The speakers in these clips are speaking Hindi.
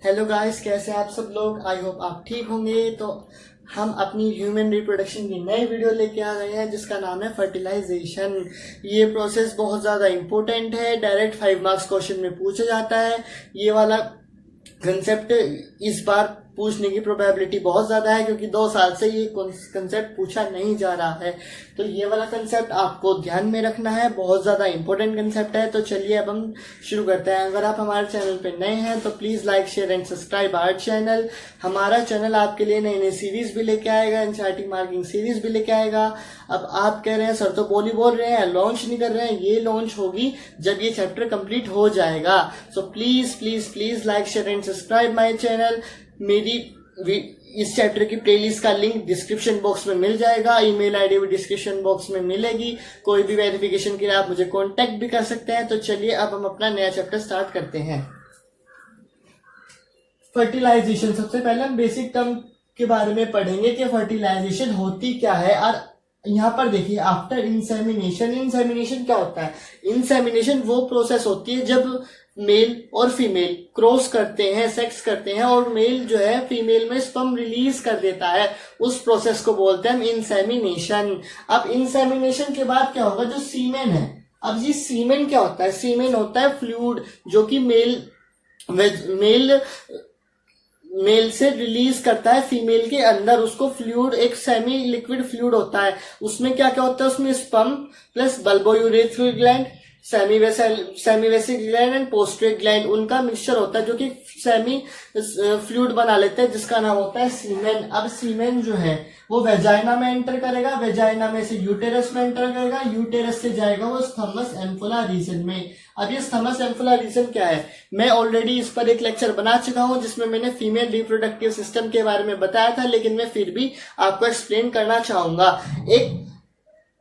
हेलो गाइस, कैसे हैं आप सब लोग। आई होप आप ठीक होंगे। तो हम अपनी ह्यूमन रिप्रोडक्शन की नई वीडियो लेके आ गए हैं जिसका नाम है फर्टिलाइजेशन। ये प्रोसेस बहुत ज़्यादा इम्पोर्टेंट है, डायरेक्ट 5 मार्क्स क्वेश्चन में पूछा जाता है। ये वाला कंसेप्ट इस बार पूछने की प्रोबेबिलिटी बहुत ज़्यादा है क्योंकि 2 साल से ये कंसेप्ट पूछा नहीं जा रहा है। तो ये वाला कंसेप्ट आपको ध्यान में रखना है, बहुत ज़्यादा इंपॉर्टेंट कंसेप्ट है। तो चलिए अब हम शुरू करते हैं। अगर आप हमारे चैनल पे नए हैं तो please like share and subscribe our channel. हमारा चैनल आपके लिए नई नई सीरीज भी लेके आएगा, एनसीईआरटी मार्किंग सीरीज भी लेके आएगा। अब आप कह रहे हैं सर तो बोल रहे हैं, लॉन्च नहीं कर रहे हैं। ये लॉन्च होगी जब ये चैप्टर कंप्लीट हो जाएगा। So please please please like share and subscribe my channel. मेरी इस चैप्टर की प्लेलिस्ट का लिंक डिस्क्रिप्शन बॉक्स में मिल जाएगा, ईमेल आईडी भी डिस्क्रिप्शन बॉक्स में मिलेगी। कोई भी वेरिफिकेशन के लिए आप मुझे कांटेक्ट भी कर सकते हैं। तो चलिए अब हम अपना नया चैप्टर स्टार्ट करते हैं। फर्टिलाइजेशन, सबसे पहले हम बेसिक टर्म के बारे में पढ़ेंगे कि फर्टिलाइजेशन होती क्या है। और यहाँ पर देखिए, आफ्टर इंसेमिनेशन क्या होता है। इंसेमिनेशन वो प्रोसेस होती है जब मेल और फीमेल क्रॉस करते हैं, सेक्स करते हैं और मेल जो है फीमेल में स्पर्म रिलीज कर देता है। उस प्रोसेस को बोलते हैं हम इंसेमिनेशन। अब इंसेमिनेशन के बाद क्या होगा, जो सीमेन है। अब ये सीमेन क्या होता है, सीमेन होता है फ्लूइड जो कि मेल से रिलीज करता है फीमेल के अंदर। उसको फ्लूइड, एक सेमी लिक्विड फ्लूइड होता है। उसमें क्या क्या होता है, उसमें sperm plus bulbourethral gland, seminal vesicle gland and पोस्ट्रेट ग्लैंड, उनका मिक्सचर होता है जो कि सेमी फ्लूइड बना लेते हैं जिसका नाम होता है सीमेन। अब सीमेन जो है वो वेजाइना में एंटर करेगा, वेजाइना में से यूटेरस में एंटर करेगा, यूटेरस से जाएगा वो स्थमस एम्फोला रीजन में। अब ये स्थमस एम्फोला रीजन क्या है, मैं ऑलरेडी इस पर एक लेक्चर बना चुका हूं जिसमें मैंने फीमेल रिप्रोडक्टिव सिस्टम के बारे में बताया था, लेकिन मैं फिर भी आपको एक्सप्लेन करना चाहूंगा। एक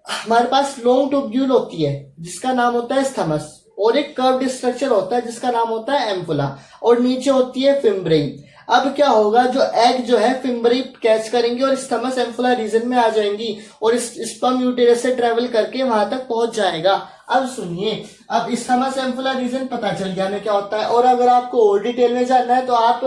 हमारे पास लॉन्ग ट्यूब्यूल होती है जिसका नाम होता है स्थमस, और एक कर्व्ड स्ट्रक्चर होता है जिसका नाम होता है एम्फोला, और नीचे होती है फिम्ब्रेई। अब क्या होगा, जो एग जो है फिम्ब्रेई कैच करेंगे और स्थमस एम्फोला रीजन में आ जाएंगी और स्पर्म यूटेरस से ट्रेवल करके वहां तक पहुंच जाएगा। अब सुनिए, अब स्थमस एम्फोला रीजन पता चल गया हमें क्या होता है। और अगर आपको और डिटेल में जानना है तो आप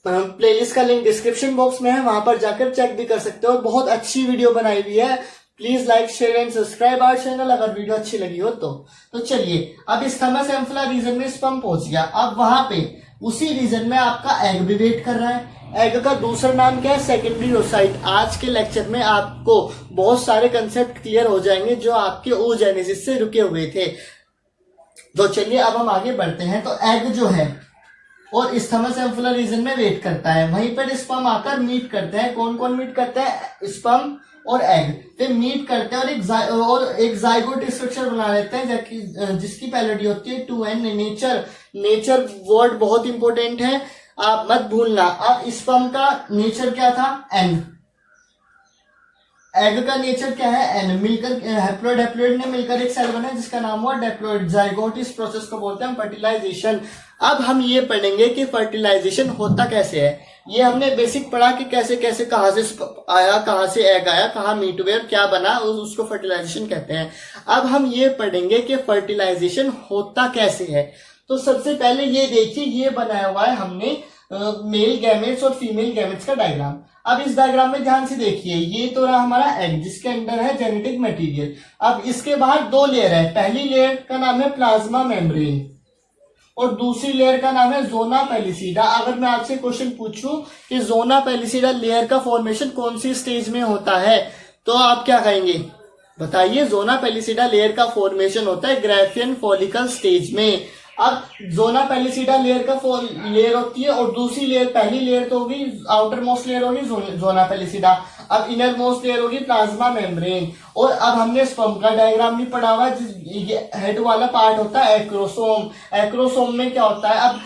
प्लेलिस्ट का लिंक डिस्क्रिप्शन बॉक्स में है, वहां पर जाकर चेक भी कर सकते हो। और बहुत अच्छी वीडियो बनाई हुई है। Please like share and subscribe our channel अगर वीडियो अच्छी लगी हो तो चलिए, अब स्थमस एम्फोला रीजन में स्पर्म पहुंच गया। अब वहां पे उसी रीजन में आपका एग भी वेट कर रहा है। एग का दूसरा नाम क्या है, सेकेंडरी oocyte। आज के लेक्चर में आपको बहुत सारे कंसेप्ट क्लियर हो जाएंगे जो आपके oogenesis से रुके हुए थे। तो चलिए अब हम आगे बढ़ते हैं। तो एग जो है और स्थमस एम्फोला रीजन में वेट करता है, वहीं पर स्पर्म आकर मीट करते हैं। कौन कौन मीट करते हैं, स्पर्म और एग पे मीट करते हैं और एक जाइगोट स्ट्रक्चर बना लेते हैं जिसकी पैलोडी होती है 2n। नेचर वर्ड बहुत इंपॉर्टेंट है, आप मत भूलना। अब स्पर्म का नेचर क्या था, n। एग का नेचर क्या है, n। मिलकर हैप्लोइड ने मिलकर एक सेल बना जिसका नाम हुआ डिप्लॉइड जाइगोट। इस प्रोसेस को बोलते हैं फर्टिलाइजेशन। अब हम ये पढ़ेंगे कि फर्टिलाइजेशन होता कैसे है। ये हमने बेसिक पढ़ा कि कैसे कैसे कहां से आया, कहां से एग आया, कहां मीट हुए और क्या बना, उसको फर्टिलाइजेशन कहते हैं। अब हम ये पढ़ेंगे कि फर्टिलाइजेशन होता कैसे है। तो सबसे पहले ये देखिए, ये बनाया हुआ है हमने मेल गैमेट्स और फीमेल गैमेट्स का डायग्राम। अब इस डायग्राम में ध्यान से देखिए, ये तो रहा हमारा एग जिसके अंदर है जेनेटिक मटेरियल। अब इसके बाहर 2 लेयर है। पहली लेयर का नाम है प्लाज्मा मेम्ब्रेन और दूसरी लेयर का नाम है जोना पेलिसिडा। अगर मैं आपसे क्वेश्चन पूछूं कि जोना पेलिसिडा लेयर का फॉर्मेशन कौन सी स्टेज में होता है तो आप क्या कहेंगे, बताइए। जोना पेलिसिडा लेयर का फॉर्मेशन होता है ग्राफियन फॉलिकल स्टेज में। अब जोना पेलिसिडा लेयर होती है और दूसरी लेयर, पहली लेयर तो होगी आउटर मोस्ट लेयर होगी जोना पेलिसिडा। अब इनर मोस्ट लेयर होगी प्लाज्मा मेम्ब्रेन। और अब हमने स्पर्म का डायग्राम भी पढ़ा हुआ है। ये हेड वाला पार्ट होता है एक्रोसोम। एक्रोसोम में क्या होता है, अब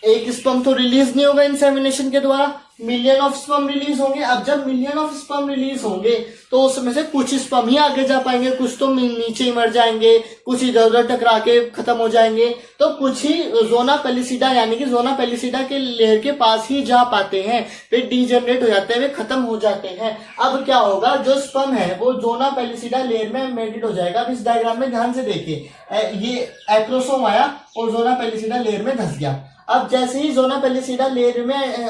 एक स्पर्म तो रिलीज नहीं होगा इंसेमिनेशन के द्वारा, मिलियन ऑफ स्पर्म रिलीज होंगे। अब जब मिलियन ऑफ स्पर्म रिलीज होंगे तो उसमें से कुछ स्पर्म ही आगे जा पाएंगे, कुछ तो नीचे ही मर जाएंगे, कुछ इधर उधर टकरा के खत्म हो जाएंगे, तो कुछ ही जोना पेलिसिडा यानी कि जोना पेलिसिडा के लेयर के पास ही जा पाते हैं, वे डीजनरेट हो जाते हैं, वे खत्म हो जाते हैं। अब क्या होगा, जो स्पर्म है वो जोना पेलिसिडा लेयर में एम्बेडेड हो जाएगा। अब इस डायग्राम में ध्यान से देखिए, ये एक्रोसोम आया और जोना पेलिसिडा लेयर में धस गया। अब जैसे ही जोना पेलिसिडा लेयर में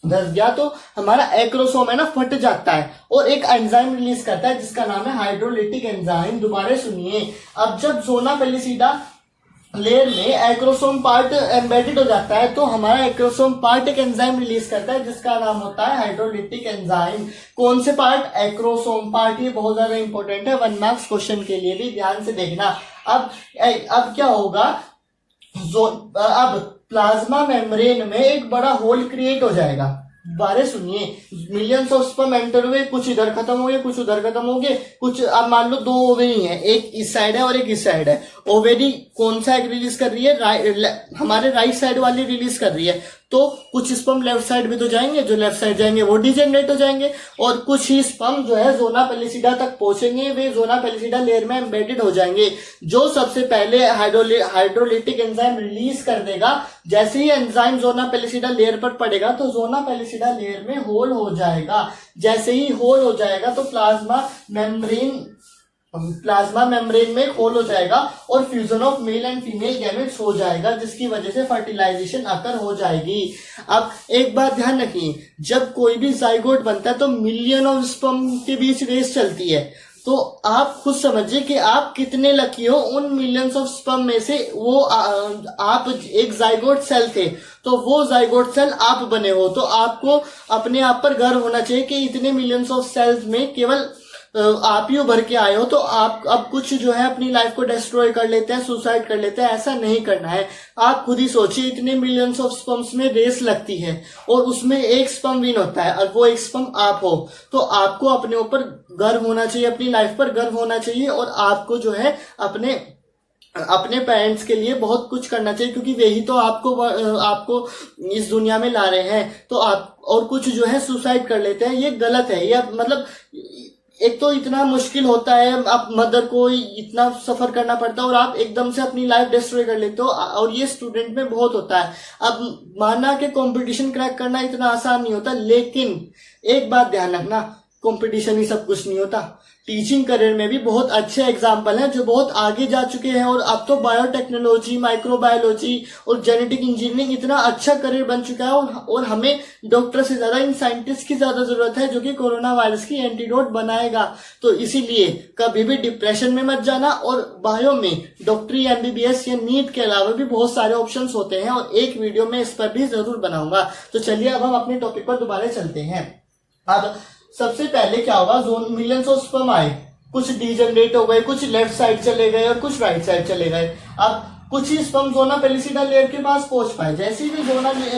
धस गया तो हमारा एक्रोसोम है ना फट जाता है और एक एंजाइम रिलीज करता है जिसका नाम है हाइड्रोलिटिक एंजाइम। दोबारा सुनिए, अब जब जोना पेलिसिडा लेयर में एक्रोसोम पार्ट एम्बेडेड हो जाता है तो हमारा एक्रोसोम पार्ट एक एंजाइम रिलीज करता है जिसका नाम होता है हाइड्रोलिटिक एंजाइम। कौन से पार्ट? Acrosome part. ये बहुत ज्यादा इंपॉर्टेंट है 1 मार्क्स क्वेश्चन के लिए भी, ध्यान से देखना। अब क्या होगा, अब प्लाज्मा मेम्ब्रेन में एक बड़ा होल क्रिएट हो जाएगा। बारे सुनिए, मिलियंस ऑफ स्पर्म एंटर हुए, कुछ इधर खत्म हो गए, कुछ उधर खत्म हो गए, कुछ अब मान लो 2 ओवेरी है, एक इस साइड है और एक इस साइड है। ओवेरी कौन सा एग रिलीज कर रही है? हमारे राइट साइड वाली रिलीज कर रही है, तो कुछ स्पर्म लेफ्ट साइड भी तो जाएंगे, जो लेफ्ट साइड जाएंगे वो डिजेनरेट हो जाएंगे और कुछ ही स्पर्म जो है जोना पेलिसिडा तक पहुंचेंगे, वे जोना पेलिसिडा लेयर में एम्बेडेड हो जाएंगे। जो सबसे पहले हाइड्रोलिटिक एंजाइम रिलीज कर देगा, जैसे ही एंजाइम जोना पेलिसिडा लेयर पर पड़ेगा तो जोना पेलिसिडा लेयर में होल हो जाएगा। जैसे ही होल हो जाएगा तो प्लाज्मा मेम्ब्रेन में होल हो जाएगा और fusion of male and female gametes हो जाएगा, जिसकी वजह से फर्टिलाइजेशन अकर हो जाएगी। अब एक बात ध्यान रखिए, जब कोई भी जाइगोट बनता है तो मिलियन ऑफ स्पर्म के बीच रेस चलती है, तो आप खुद समझिए कि आप कितने लकी हो। उन मिलियंस ऑफ स्पर्म में से वो आप एक जाइगोट सेल थे, तो वो जाइगोट सेल आप बने हो, तो आपको अपने आप पर गर्व होना चाहिए कि इतने मिलियंस ऑफ सेल्स में केवल आप ही उभर के आए हो। तो आप अब कुछ जो है अपनी लाइफ को डिस्ट्रॉय कर लेते हैं, सुसाइड कर लेते हैं, ऐसा नहीं करना है। आप खुद ही सोचिए, इतने मिलियंस ऑफ स्पर्म्स में रेस लगती है और उसमें एक स्पर्म विन होता है और वो एक स्पर्म आप हो, तो आपको अपने ऊपर गर्व होना चाहिए, अपनी लाइफ पर गर्व होना चाहिए और आपको जो है अपने पेरेंट्स के लिए बहुत कुछ करना चाहिए, क्योंकि वे ही तो आपको इस दुनिया में ला रहे हैं। तो आप और कुछ जो है सुसाइड कर लेते हैं, ये गलत है। ये मतलब एक तो इतना मुश्किल होता है, आप मदर को इतना सफर करना पड़ता है और आप एकदम से अपनी लाइफ डिस्ट्रॉय कर लेते हो, और ये स्टूडेंट में बहुत होता है। अब माना कि कंपटीशन क्रैक करना इतना आसान नहीं होता, लेकिन एक बात ध्यान रखना, कंपटीशन ही सब कुछ नहीं होता। टीचिंग करियर में भी बहुत अच्छे एग्जाम्पल हैं जो बहुत आगे जा चुके हैं, और अब तो बायोटेक्नोलॉजी, माइक्रोबायोलॉजी और जेनेटिक इंजीनियरिंग इतना अच्छा करियर बन चुका है, और हमें डॉक्टर से ज्यादा इन साइंटिस्ट की ज्यादा जरूरत है जो कि कोरोना वायरस की एंटीडोट बनाएगा। तो इसीलिए कभी भी डिप्रेशन में मत जाना, और बायो में डॉक्टरी, एमबीबीएस या नीट के अलावा भी बहुत सारे ऑप्शन होते हैं, और एक वीडियो में इस पर भी जरूर बनाऊंगा। तो चलिए अब हम अपने टॉपिक पर दोबारा चलते हैं। अब सबसे पहले क्या होगा, जोन मिलियंस ऑफ स्पर्म आए, कुछ डीजनरेट हो गए, कुछ लेफ्ट साइड चले गए और कुछ राइट साइड चले गए। अब कुछ ही स्पर्म जोना पेलिसिडा लेयर के पास पहुंच पाए। जैसे ही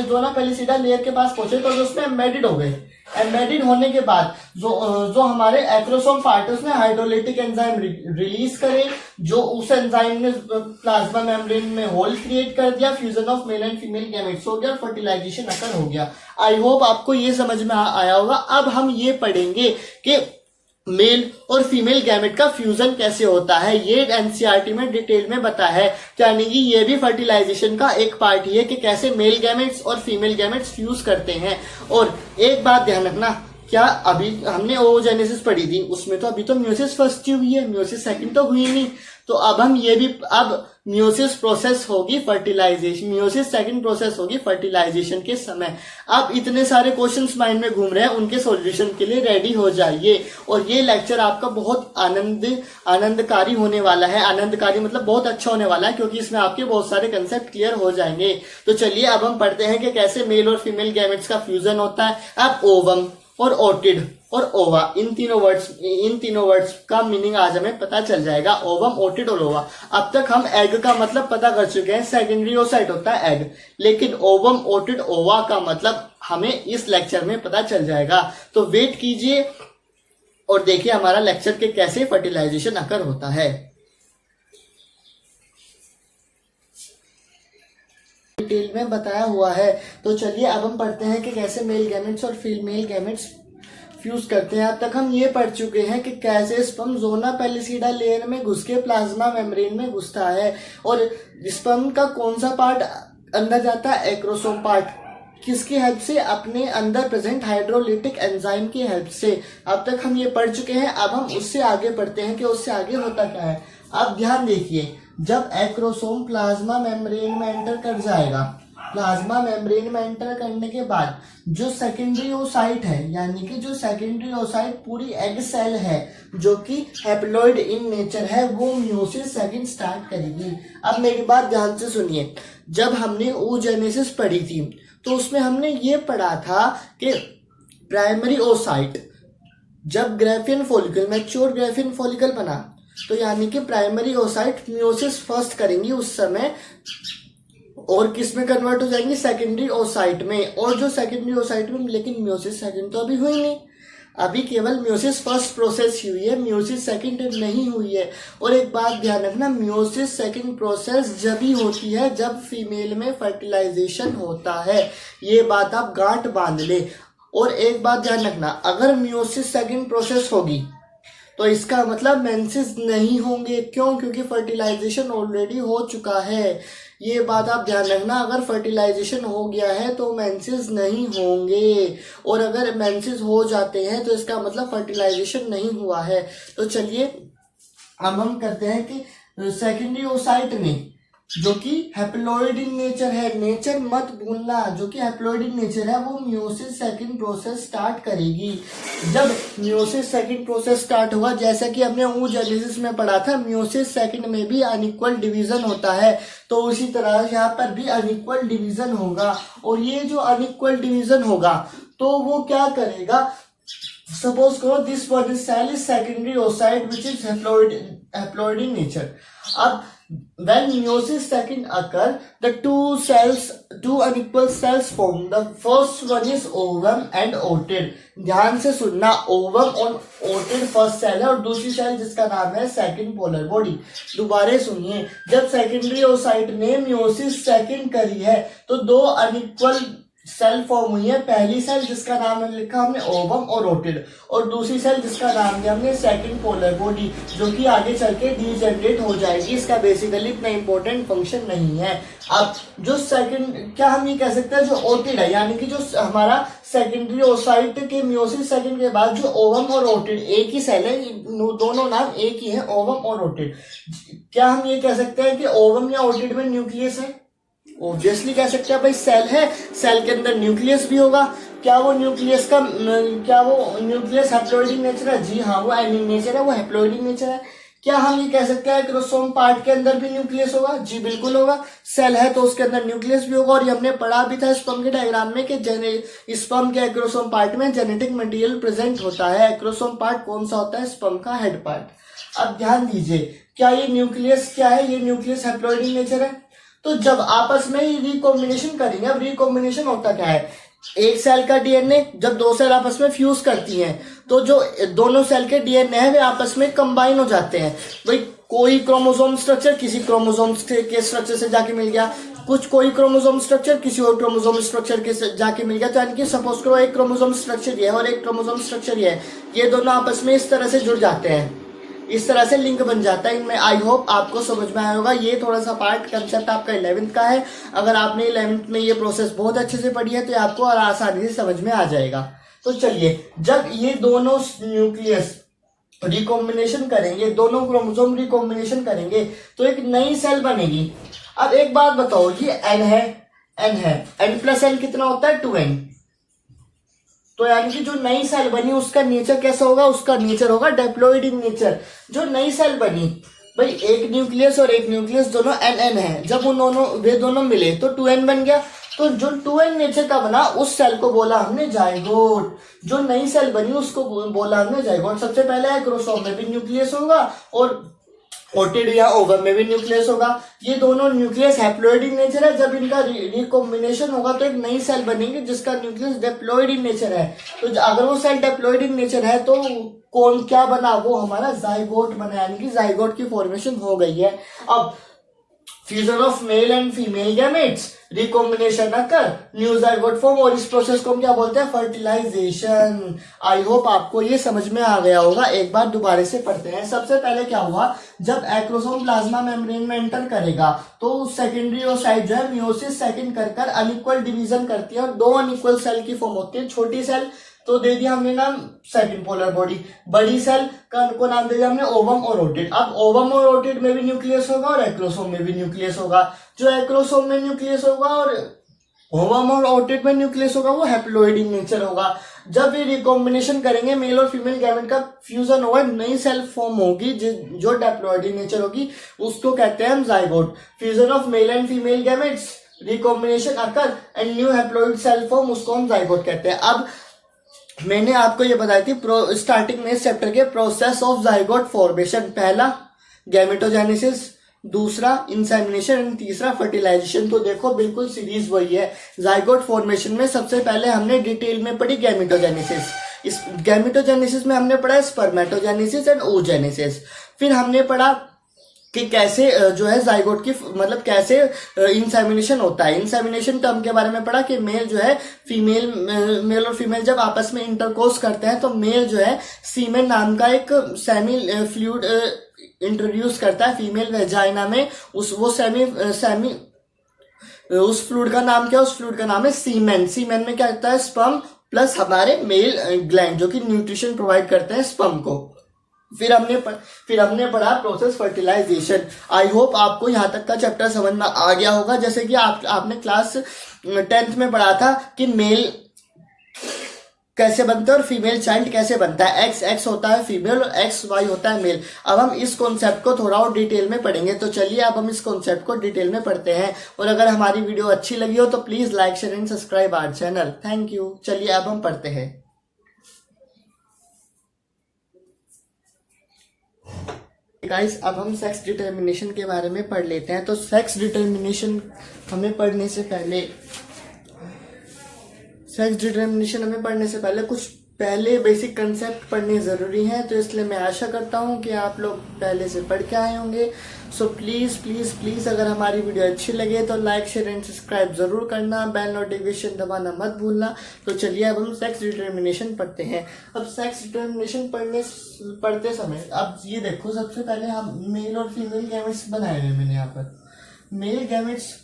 जोना पेलिसिडा लेयर के पास पहुंचे तो उसमें एम्बेडेड हो गए। एम्बेडेड होने के बाद जो हमारे एक्रोसोम पार्ट है उसने हाइड्रोलिटिक एंजाइम रिलीज करे, जो उस एंजाइम ने प्लाज्मा मेम्ब्रेन में होल क्रिएट कर दिया, fusion of male and female gametes हो गया, फर्टिलाइजेशन अकर हो गया। आई होप आपको ये समझ में आया होगा। अब हम ये पढ़ेंगे कि मेल और फीमेल गैमेट का फ्यूजन कैसे होता है। ये एनसीईआरटी में डिटेल में बताया है, यानी कि ये भी फर्टिलाइजेशन का एक पार्ट ही है कि कैसे मेल गैमेट्स और फीमेल गैमेट्स फ्यूज करते हैं। और एक बात ध्यान रखना, क्या अभी हमने ओजेनेसिस पढ़ी थी, उसमें तो अभी तो म्यूसिस फर्स्ट हुई है, म्यूसिस सेकंड तो हुई नहीं। तो अब हम ये भी, अब म्यूसिस प्रोसेस होगी फर्टिलाइजेशन, म्यूसिस सेकंड प्रोसेस होगी फर्टिलाइजेशन के समय। अब इतने सारे क्वेश्चंस माइंड में घूम रहे हैं, उनके सॉल्यूशन के लिए रेडी हो जाइए। और ये लेक्चर आपका बहुत आनंदकारी होने वाला है। आनंदकारी मतलब बहुत अच्छा होने वाला है, क्योंकि इसमें आपके बहुत सारे कंसेप्ट क्लियर हो जाएंगे। तो चलिए अब हम पढ़ते हैं कि कैसे मेल और फीमेल गैमेट्स का फ्यूजन होता है। अब ओवम और ओटिड और ओवा, इन तीनों वर्ड्स का मीनिंग आज हमें पता चल जाएगा। ओवम, ओटिड और ओवा। अब तक हम एग का मतलब पता कर चुके हैं, सेकेंडरी ओसाइट होता है एग, लेकिन ओवम, ओटिड, ओवा का मतलब हमें इस लेक्चर में पता चल जाएगा। तो वेट कीजिए और देखिए हमारा लेक्चर के कैसे फर्टिलाइजेशन अकर होता है। डिटेल में बताया हुआ है। तो चलिए अब हम पढ़ते हैं कि कैसे मेल गैमेट्स और फीमेल गैमेट्स फ्यूज करते हैं। अब तक हम ये पढ़ चुके हैं कि कैसे स्पर्म जोना पेलिसिडा लेयर में घुस के प्लाज्मा मेम्ब्रेन में घुसता है, और स्पर्म का कौन सा पार्ट अंदर जाता है, एक्रोसोम पार्ट, किसकी हेल्प से, अपने अंदर प्रेजेंट हाइड्रोलिटिक एंजाइम की हेल्प से। अब तक हम ये पढ़ चुके हैं। अब हम उससे आगे पढ़ते हैं कि उससे आगे होता क्या है। अब ध्यान देखिए, जब एक्रोसोम प्लाज्मा मेम्ब्रेन में एंटर कर जाएगा प्लाज्मा मेम्ब्रेन में एंटर करने के बाद जो सेकेंडरी ओसाइट है, यानी कि जो सेकेंडरी ओसाइट पूरी एग सेल है जो कि हैप्लॉइड इन नेचर है, वो मियोसिस सेकंड स्टार्ट करेगी। अब मेरी बात ध्यान से सुनिए, जब हमने oogenesis पढ़ी थी तो उसमें हमने ये पढ़ा था कि प्राइमरी ओसाइट जब Graafian follicle, mature Graafian follicle बना, तो यानी कि प्राइमरी ओसाइट मियोसिस फर्स्ट करेंगी उस समय, और किस में कन्वर्ट हो जाएंगी, सेकेंडरी ओसाइट में। और जो सेकेंडरी ओसाइट में, लेकिन मियोसिस सेकंड तो अभी हुई नहीं, अभी केवल मियोसिस फर्स्ट प्रोसेस हुई है, मियोसिस सेकंड नहीं हुई है। और एक बात ध्यान रखना, मियोसिस सेकंड प्रोसेस जब ही होती है जब फीमेल में फर्टिलाइजेशन होता है, ये बात आप गांठ बांध ले। और एक बात ध्यान रखना, अगर मियोसिस सेकंड प्रोसेस होगी तो इसका मतलब मेंसेस नहीं होंगे। क्यों? क्योंकि फर्टिलाइजेशन ऑलरेडी हो चुका है। ये बात आप ध्यान रखना, अगर फर्टिलाइजेशन हो गया है तो मेंसेस नहीं होंगे, और अगर मेंसेस हो जाते हैं तो इसका मतलब फर्टिलाइजेशन नहीं हुआ है। तो चलिए अब हम करते हैं कि सेकेंडरी ओसाइट में जो कि हैप्लॉइड इन नेचर है, नेचर मत भूलना, जो कि हैप्लॉइड इन नेचर है, वो मियोसिस सेकंड प्रोसेस स्टार्ट करेगी। जब मियोसिस सेकंड प्रोसेस स्टार्ट हुआ, जैसा कि हमने oogenesis में पढ़ा था, मियोसिस सेकंड में भी अनइक्वल डिवीजन होता है, तो उसी तरह यहाँ पर भी अनइक्वल डिवीजन होगा। और ये जो अनइक्वल डिवीजन होगा तो वो क्या करेगा, सपोज करो this one cell is secondary oocyte which is haploid in nature. अब when meiosis second occur, the two unequal cells form. The first one is ovum and otid. ध्यान से सुनना, ओवम और ओटिड फर्स्ट सेल है और दूसरी सेल जिसका नाम है सेकंड पोलर बॉडी। दोबारा सुनिए, जब सेकेंडरी ओसाइट ने मियोसिस सेकंड करी है तो दो अनइक्वल सेल फॉर्म हुई है। पहली सेल जिसका नाम लिखा हमने ओवम और ओटिड, और दूसरी सेल जिसका नाम दिया हमने सेकंड पोलर बॉडी, जो कि आगे चल के डीजेनरेट हो जाएगी। इसका बेसिकली इतना इंपॉर्टेंट फंक्शन नहीं है। अब जो सेकंड, क्या हम ये कह सकते हैं, जो ओटिड है, यानी कि जो हमारा सेकेंडरी ओसाइट के मियोसिस सेकंड के बाद जो ओवम और ओटिड, एक ही सेल है, दोनों नाम एक ही है, ओवम और ओटिड। क्या हम ये कह सकते हैं कि ओवम या ओटिड में न्यूक्लियस है? ऑब्वियसली कह सकते हैं भाई, सेल है, सेल के अंदर न्यूक्लियस भी होगा। क्या वो न्यूक्लियस हैप्लॉइड इन नेचर है? जी हाँ, वो एनी नेचर है, वो हैप्लॉइड इन नेचर है। क्या हम ये कह सकते हैं क्रोमोसोम पार्ट के अंदर भी न्यूक्लियस होगा? जी बिल्कुल होगा, सेल है तो उसके अंदर न्यूक्लियस भी होगा। और ये हमने पढ़ा भी था स्पर्म के डायग्राम में कि स्पर्म के एक्रोसोम पार्ट में जेनेटिक मटेरियल प्रेजेंट होता है। एक्रोसोम पार्ट कौन सा होता है? स्पर्म का हेड पार्ट। अब ध्यान दीजिए, क्या ये न्यूक्लियस क्या है? ये न्यूक्लियस हैप्लॉइड इन नेचर है। तो जब आपस में ही रिकॉम्बिनेशन करेंगे, अब रिकॉम्बिनेशन होता क्या है, एक सेल का डीएनए जब दो सेल आपस में फ्यूज करती हैं तो जो दोनों सेल के डीएनए है वे आपस में कंबाइन हो जाते हैं। भाई कोई क्रोमोसोम स्ट्रक्चर किसी क्रोमोसोम के स्ट्रक्चर से जाके मिल गया, कोई क्रोमोसोम स्ट्रक्चर किसी और क्रोमोसोम स्ट्रक्चर के जाके मिल गया। तो यानी कि सपोज करो एक क्रोमोसोम स्ट्रक्चर ये है और एक क्रोमोसोम स्ट्रक्चर ये है, ये दोनों आपस में इस तरह से जुड़ जाते हैं, इस तरह से लिंक बन जाता है इनमें। आई होप आपको समझ में आया होगा। ये थोड़ा सा पार्ट कंसेप्ट आपका 11th का है। अगर आपने 11th में ये प्रोसेस बहुत अच्छे से पढ़ी है तो आपको और आसानी से समझ में आ जाएगा। तो चलिए, जब ये दोनों न्यूक्लियस रिकॉम्बिनेशन करेंगे, दोनों क्रोमोसोम रिकॉम्बिनेशन करेंगे तो एक नई सेल बनेगी। अब एक बात बताओ, ये एन है, एन प्लस एन कितना होता है? 2n। तो यानी कि जो नई सेल बनी उसका नेचर कैसा होगा? उसका नेचर होगा डिप्लॉइड इन नेचर। जो नई सेल बनी, भाई एक न्यूक्लियस और एक न्यूक्लियस दोनों एन है, जब वे दोनों मिले तो 2n बन गया। तो जो 2n नेचर का बना उस सेल को बोला हमने जाइगोट। जो नई सेल बनी उसको बोला हमने जाइगोट। सबसे पहले क्रोमोसोम में भी न्यूक्लियस होगा और ओटिड या ओवम में भी न्यूक्लियस होगा। ये दोनों न्यूक्लियस हैप्लॉइड इन नेचर है। जब इनका रिकॉम्बिनेशन होगा तो एक नई सेल बनेगी जिसका न्यूक्लियस डिप्लॉइड इन नेचर है। तो अगर वो सेल डिप्लॉइड इन नेचर है तो कौन क्या बना? वो हमारा जाइगोट बना, यानी कि जाइगोट की फॉर्मेशन हो गई है। अब fusion of male and female gametes, recombination occur, new zygote form, और इस प्रोसेस को हम क्या बोलते हैं? फर्टिलाइजेशन। आई होप आपको ये समझ में आ गया होगा। एक बार दोबारा से पढ़ते हैं। सबसे पहले क्या हुआ, जब एक्रोसोम प्लाज्मा मेम्ब्रेन में एंटर करेगा तो सेकेंडरी ओसाइट जो है मियोसिस सेकंड कर अनइक्वल डिवीजन करती है और दो अनइक्वल सेल की फॉर्म होती है। छोटी सेल तो दे दिया हमने नाम सेकंड पोलर बॉडी, बड़ी सेल को नाम दे दिया हमने ओवम और ओटिड। अब ओवम और ओटिड में भी न्यूक्लियस होगा और एक्रोसोम में भी न्यूक्लियस होगा। जो एक्रोसोम में न्यूक्लियस होगा और ओवम और ओटेट में न्यूक्लियस होगा वो हैप्लोइड इन नेचर होगा। जब ये रिकॉम्बिनेशन करेंगे मेल और फीमेल गैमेट का फ्यूजन होगा, नई सेल फॉर्म होगी जो डिप्लॉइड इन नेचर होगी, उसको कहते हैं हम zygote. Fusion of male and female gametes, recombination occur and new haploid cell form, उसको हम जाइगोट कहते हैं। अब मैंने आपको ये बताई थी स्टार्टिंग में इस चैप्टर के प्रोसेस ऑफ जाइगोट फॉर्मेशन। पहला गैमेटोजेनेसिस, दूसरा इंसेमिनेशन एंड तीसरा फर्टिलाइजेशन। तो देखो बिल्कुल सीरीज वही है। जाइगोट फॉर्मेशन में सबसे पहले हमने डिटेल में पढ़ी गैमेटोजेनेसिस। इस गैमेटोजेनेसिस में हमने पढ़ा स्पर्मेटोजेनेसिस एंड oogenesis। फिर हमने पढ़ा कि कैसे जो है जाइगोट की मतलब कैसे इंसेमिनेशन होता है। इंसेमिनेशन टर्म के बारे में पढ़ा कि मेल जो है मेल और फीमेल जब आपस में इंटरकोर्स करते हैं तो मेल जो है सीमेन नाम का एक सेमी फ्लूइड इंट्रोड्यूस करता है फीमेल वेजाइना में। उस फ्लूइड का नाम क्या है? उस फ्लूइड का नाम है सीमेन। सीमेन में क्या होता है? स्पर्म प्लस हमारे मेल ग्लैंड जो कि न्यूट्रिशन प्रोवाइड करते हैं स्पर्म को। फिर हमने पढ़ा प्रोसेस फर्टिलाइजेशन। आई होप आपको यहाँ तक का चैप्टर समझ में आ गया होगा। जैसे कि आपने क्लास 10th में पढ़ा था कि मेल कैसे बनता है और फीमेल चाइल्ड कैसे बनता है। एक्स होता है फीमेल और XY होता है मेल। अब हम इस कॉन्सेप्ट को थोड़ा और डिटेल में पढ़ेंगे। तो चलिए अब हम इस कॉन्सेप्ट को डिटेल में पढ़ते हैं। और अगर हमारी वीडियो अच्छी लगी हो तो please like share and subscribe our channel. Thank you. चलिए अब हम पढ़ते हैं। गाइस अब हम सेक्स डिटर्मिनेशन के बारे में पढ़ लेते हैं। तो सेक्स डिटर्मिनेशन हमें पढ़ने से पहले कुछ बेसिक कंसेप्ट पढ़ने ज़रूरी हैं। तो इसलिए मैं आशा करता हूं कि आप लोग पहले से पढ़ के आए होंगे। सो प्लीज़ अगर हमारी वीडियो अच्छी लगे तो लाइक शेयर एंड सब्सक्राइब ज़रूर करना, बेल नोटिफिकेशन दबाना मत भूलना। तो चलिए अब हम सेक्स डिटर्मिनेशन पढ़ते हैं। अब सेक्स डिटर्मिनेशन पढ़ते समय अब ये देखो, सबसे पहले हम मेल और फीमेल गैमेट्स बनाए हैं मैंने यहाँ पर। मेल गैमेट्स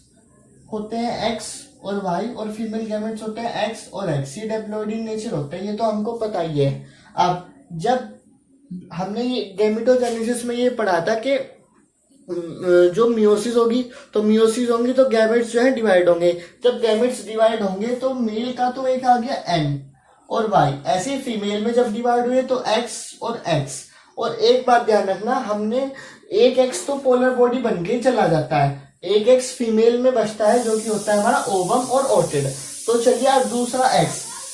होते हैं X और Y और फीमेल गैमेट्स होते हैं X और X। ये डिप्लॉइड इन नेचर होता है, ये तो हमको पता ही है। अब जब हमने ये गैमेटोजेनेसिस में ये पढ़ा था कि जो मियोसिस होगी तो गैमेट्स जो है डिवाइड होंगे। जब गैमेट्स डिवाइड होंगे तो मेल का तो एक आ गया N और Y, ऐसे फीमेल में जब डिवाइड हुए तो X और X। और एक बात ध्यान रखना, हमने एक X तो पोलर बॉडी बन के चला जाता है, एक X फीमेल में बचता है जो कि होता है हमारा ओवम और ओटेड। तो चलिए अब दूसरा X।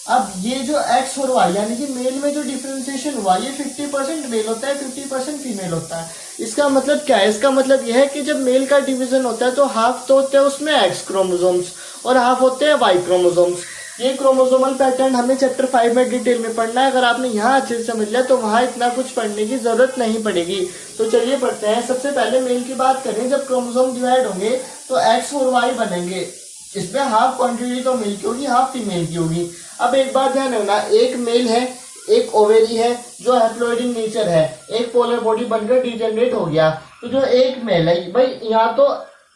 अब ये जो X और Y यानी कि मेल में जो डिफरेंशिएशन हुआ ये 50% मेल होता है, 50% फीमेल होता है। इसका मतलब क्या है? इसका मतलब यह है कि जब मेल का डिवीजन होता है तो हाफ तो होते हैं उसमें X क्रोमोसोम्स और हाफ होते हैं Y क्रोमोसोम्स। ये क्रोमोसोमल पैटर्न हमें चैप्टर 5 में डिटेल में पढ़ना है। अगर आपने यहाँ अच्छे से समझ लिया तो वहां इतना कुछ पढ़ने की जरूरत नहीं पड़ेगी। तो चलिए पढ़ते हैं। सबसे पहले मेल की बात करें, जब क्रोमोसोम डिवाइड होंगे तो X और Y बनेंगे। इसमें हाफ क्वांटिटी तो मेल की होगी, हाफ फीमेल की होगी। अब एक बात ध्यान रखना, एक मेल है, एक ओवेरी है जो हैप्लोइड इन नेचर है, एक पोलर बॉडी बनकर डिजेनरेट हो गया। तो जो एक मेल है भाई, यहाँ तो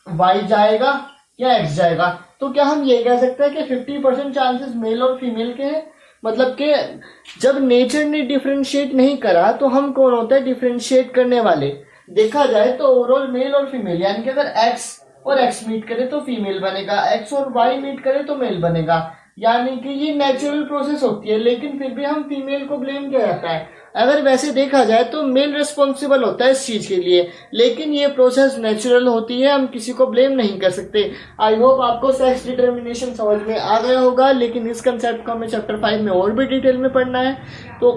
Y जाएगा या X जाएगा। तो क्या हम ये कह सकते हैं कि 50% चांसेस मेल और फीमेल के हैं? मतलब कि जब नेचर ने डिफरेंशिएट नहीं करा तो हम कौन होते हैं डिफरेंशिएट करने वाले। देखा जाए तो ओवरऑल मेल और फीमेल, यानी कि अगर X और X मीट करे तो फीमेल बनेगा, X और Y मीट करे तो मेल बनेगा। यानी कि ये नेचुरल प्रोसेस होती है, लेकिन फिर भी हम फीमेल को ब्लेम किया जाता है। अगर वैसे देखा जाए तो मेल रिस्पॉन्सिबल होता है इस चीज के लिए, लेकिन ये प्रोसेस नेचुरल होती है, हम किसी को ब्लेम नहीं कर सकते। आई होप आपको सेक्स डिटर्मिनेशन समझ में आ गया होगा, लेकिन इस कंसेप्ट को हमें चैप्टर 5 में और भी डिटेल में पढ़ना है। तो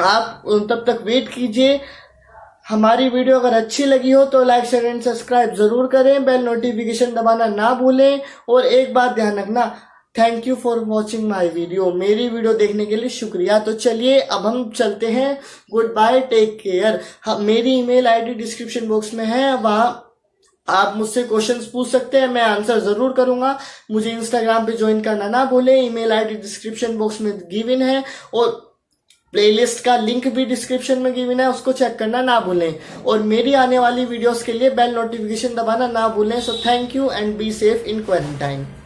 आप तब तक वेट कीजिए। हमारी वीडियो अगर अच्छी लगी हो तो लाइक शेयर एंड सब्सक्राइब जरूर करें, बेल नोटिफिकेशन दबाना ना भूलें। और एक बात ध्यान रखना, thank you for watching my video. मेरी वीडियो देखने के लिए शुक्रिया। तो चलिए अब हम चलते हैं। Good bye, take care. मेरी ईमेल आईडी डिस्क्रिप्शन बॉक्स में है, वहां आप मुझसे क्वेश्चंस पूछ सकते हैं, मैं आंसर जरूर करूंगा। मुझे इंस्टाग्राम पे ज्वाइन करना ना भूलें, ईमेल आईडी डिस्क्रिप्शन बॉक्स में गिवन है और प्लेलिस्ट का लिंक भी डिस्क्रिप्शन में गिवन है, उसको चेक करना ना भूलें। और मेरी आने वाली वीडियोस के लिए बेल नोटिफिकेशन दबाना ना भूलें। So thank you and be safe in quarantine.